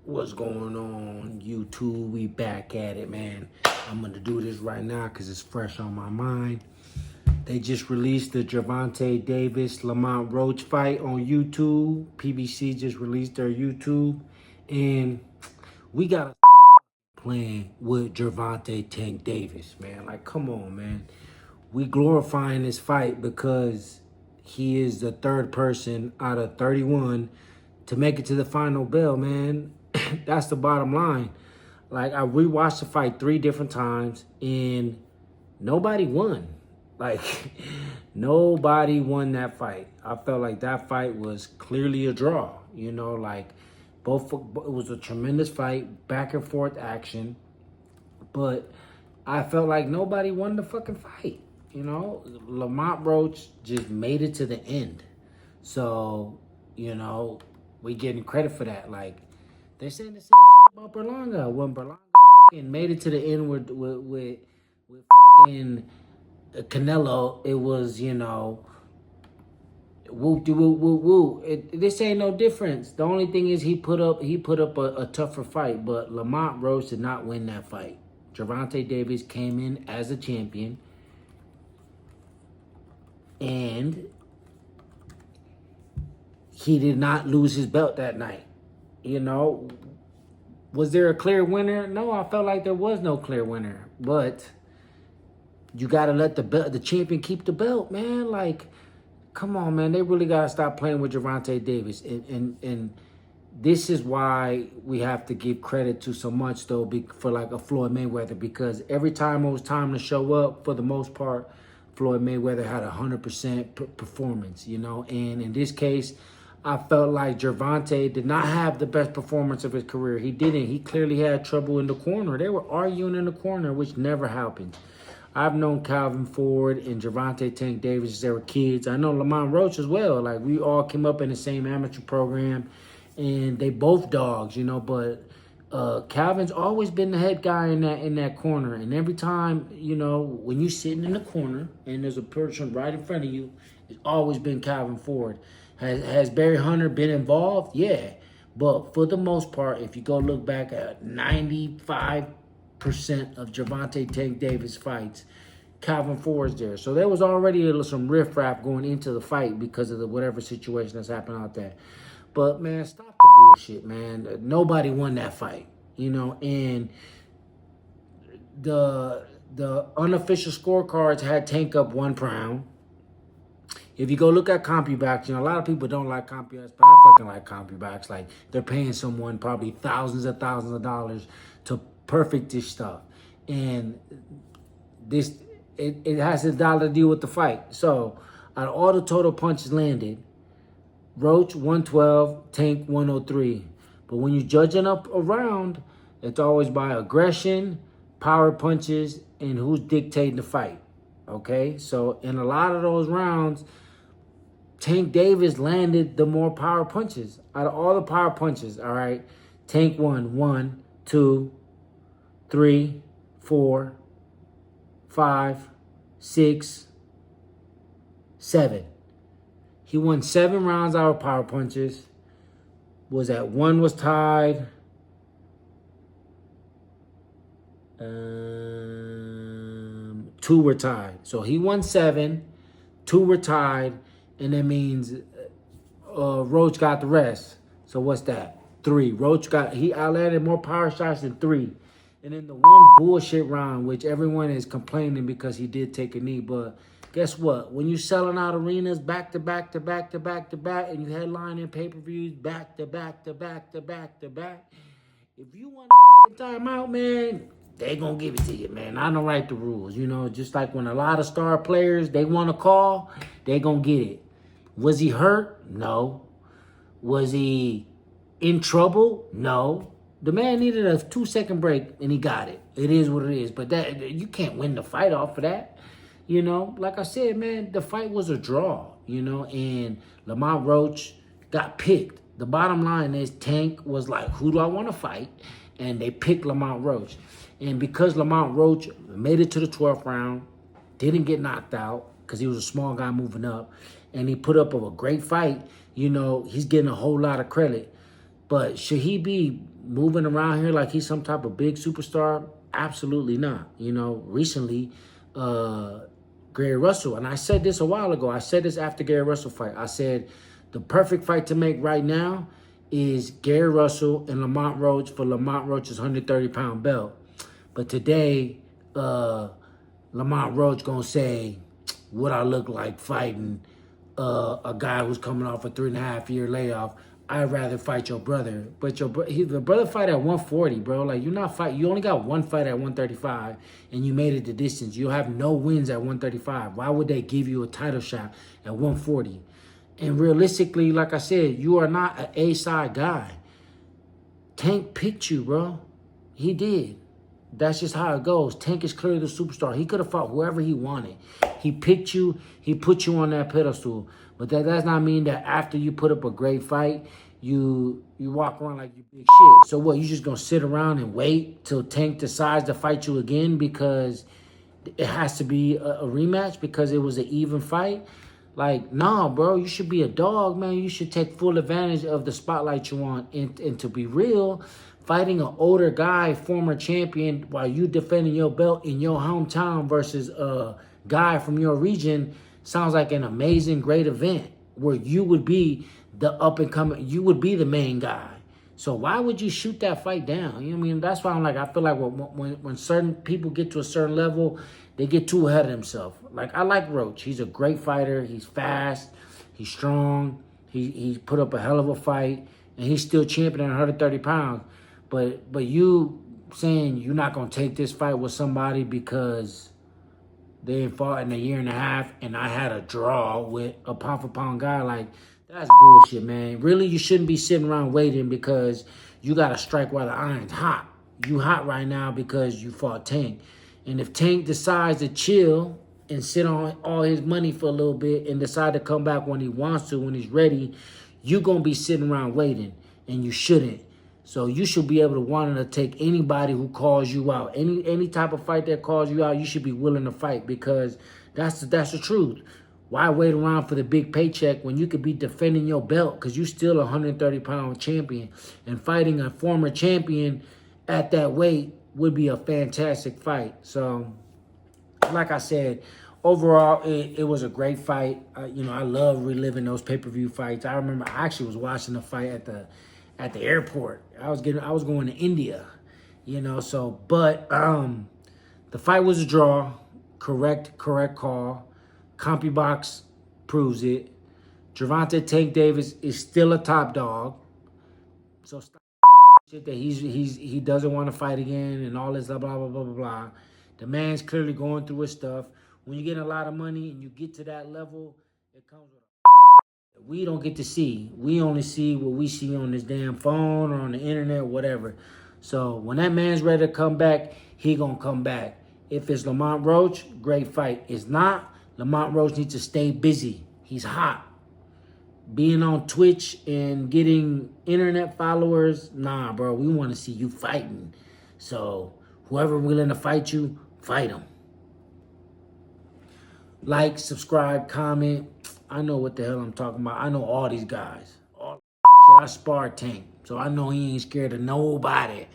What's going on, YouTube? We back at it, man. I'm gonna do this right now because it's fresh on my mind. They just released the Gervonta Davis Lamont Roach fight on YouTube. PBC just released their YouTube, and we got a playing with Gervonta Tank Davis, man. Like, come on, man. We glorifying this fight because he is the third person out of 31 to make it to the final bell, man. That's the bottom line. Like, I rewatched the fight 3 different times and nobody won. Like, nobody won that fight. I felt like that fight was clearly a draw. Like, it was a tremendous fight, back and forth action. But I felt like nobody won the fucking fight. Lamont Roach just made it to the end. So, we getting credit for that. Like, they're saying the same shit about Berlanga. When Berlanga fucking made it to the end with fucking Canelo, it was, whoop de whoop whoop whoop. This ain't no difference. The only thing is he put up a tougher fight, but Lamont Roach did not win that fight. Gervonta Davis came in as a champion, and he did not lose his belt that night. Was there a clear winner? No, I felt like there was no clear winner. But you got to let the champion keep the belt, man. Like, come on, man. They really got to stop playing with Gervonta Davis. And this is why we have to give credit to so much, though, for like a Floyd Mayweather. Because every time it was time to show up, for the most part, Floyd Mayweather had 100% performance, And in this case, I felt like Gervonta did not have the best performance of his career. He didn't. He clearly had trouble in the corner. They were arguing in the corner, which never happens. I've known Calvin Ford and Gervonta Tank Davis as they were kids. I know Lamont Roach as well. Like, we all came up in the same amateur program, and they both dogs, But Calvin's always been the head guy in that corner. And every time, when you're sitting in the corner and there's a person right in front of you, it's always been Calvin Ford. Has Barry Hunter been involved? Yeah. But for the most part, if you go look back at 95% of Gervonta Tank Davis fights, Calvin Ford's there. So there was already some riffraff going into the fight because of whatever situation that's happened out there. But, man, stop the bullshit, man. Nobody won that fight, and the unofficial scorecards had Tank up 1 round. If you go look at CompuBox, a lot of people don't like CompuBox, but I fucking like CompuBox. Like, they're paying someone probably thousands of dollars to perfect this stuff. And it has a dollar to deal with the fight. So, out of all the total punches landed, Roach 112, Tank 103. But when you're judging up a round, it's always by aggression, power punches, and who's dictating the fight. Okay? So in a lot of those rounds, Tank Davis landed the more power punches. Out of all the power punches, all right, Tank won 1, 2, 3, 4, 5, 6, 7. He won 7 rounds out of power punches. Was at 1 was tied. 2 were tied. So he won 7. 2 were tied. And that means Roach got the rest. So what's that? 3. He outlanded more power shots than 3. And then the one bullshit round, which everyone is complaining because he did take a knee, but guess what? When you're selling out arenas back to back to back to back to back, and you headlining pay-per-views back to back to back to back to back, if you want a timeout, man, they gonna give it to you, man. I don't write the rules, Just like when a lot of star players, they want a call, they gonna get it. Was he hurt? No. Was he in trouble? No. The man needed a 2-second break, and he got it. It is what it is. But that you can't win the fight off of that. Like I said, man, the fight was a draw, and Lamont Roach got picked. The bottom line is Tank was like, who do I want to fight? And they picked Lamont Roach. And because Lamont Roach made it to the 12th round, didn't get knocked out because he was a small guy moving up, and he put up a great fight, he's getting a whole lot of credit. But should he be moving around here like he's some type of big superstar? Absolutely not. You know, recently, Gary Russell, and I said this a while ago. I said this after Gary Russell fight. I said the perfect fight to make right now is Gary Russell and Lamont Roach for Lamont Roach's 130-pound belt. But today, Lamont Roach gonna say what I look like fighting a guy who's coming off a 3.5-year layoff. I'd rather fight your brother. But the brother fight at 140, bro. Like, you're not fight. You only got one fight at 135, and you made it the distance. You'll have no wins at 135. Why would they give you a title shot at 140? And realistically, like I said, you are not an A-side guy. Tank picked you, bro. He did. That's just how it goes. Tank is clearly the superstar. He could have fought whoever he wanted. He picked you. He put you on that pedestal. But that does not mean that after you put up a great fight, you walk around like you big shit. So what, you just going to sit around and wait till Tank decides to fight you again because it has to be a rematch because it was an even fight? Like, nah, bro, you should be a dog, man. You should take full advantage of the spotlight you want. And to be real, fighting an older guy, former champion, while you defending your belt in your hometown versus a guy from your region sounds like an amazing, great event where you would be the up-and-coming, you would be the main guy. So why would you shoot that fight down? You know what I mean? That's why I'm like, I feel like when certain people get to a certain level, they get too ahead of themselves. Like, I like Roach. He's a great fighter. He's fast. He's strong. He put up a hell of a fight, and he's still champion at 130 pounds. But you saying you're not going to take this fight with somebody because they fought in a year and a half and I had a draw with a pound-for-pound guy, like, that's bullshit, man. Really, you shouldn't be sitting around waiting because you got to strike while the iron's hot. You hot right now because you fought Tank. And if Tank decides to chill and sit on all his money for a little bit and decide to come back when he wants to, when he's ready, you're going to be sitting around waiting, and you shouldn't. So you should be able to want to take anybody who calls you out. Any type of fight that calls you out, you should be willing to fight because that's the truth. Why wait around for the big paycheck when you could be defending your belt because you're still a 130-pound champion, and fighting a former champion at that weight would be a fantastic fight. So, like I said, overall, it was a great fight. You know, I love reliving those pay-per-view fights. I remember I actually was watching the fight at the airport. I was going to India, you know. So, but the fight was a draw. Correct call. CompuBox proves it. Gervonta Tank Davis is still a top dog. So stop shit that he doesn't want to fight again and all this blah blah blah blah blah. The man's clearly going through his stuff. When you get a lot of money and you get to that level, it comes with we don't get to see. We only see what we see on this damn phone or on the internet, whatever. So when that man's ready to come back, he gonna come back. If it's Lamont Roach, great fight. It's not, Lamont Roach needs to stay busy. He's hot. Being on Twitch and getting internet followers, nah, bro. We want to see you fighting. So whoever willing to fight you, fight him. Like, subscribe, comment. I know what the hell I'm talking about. I know all these guys. All shit. I spar Tank, so I know he ain't scared of nobody.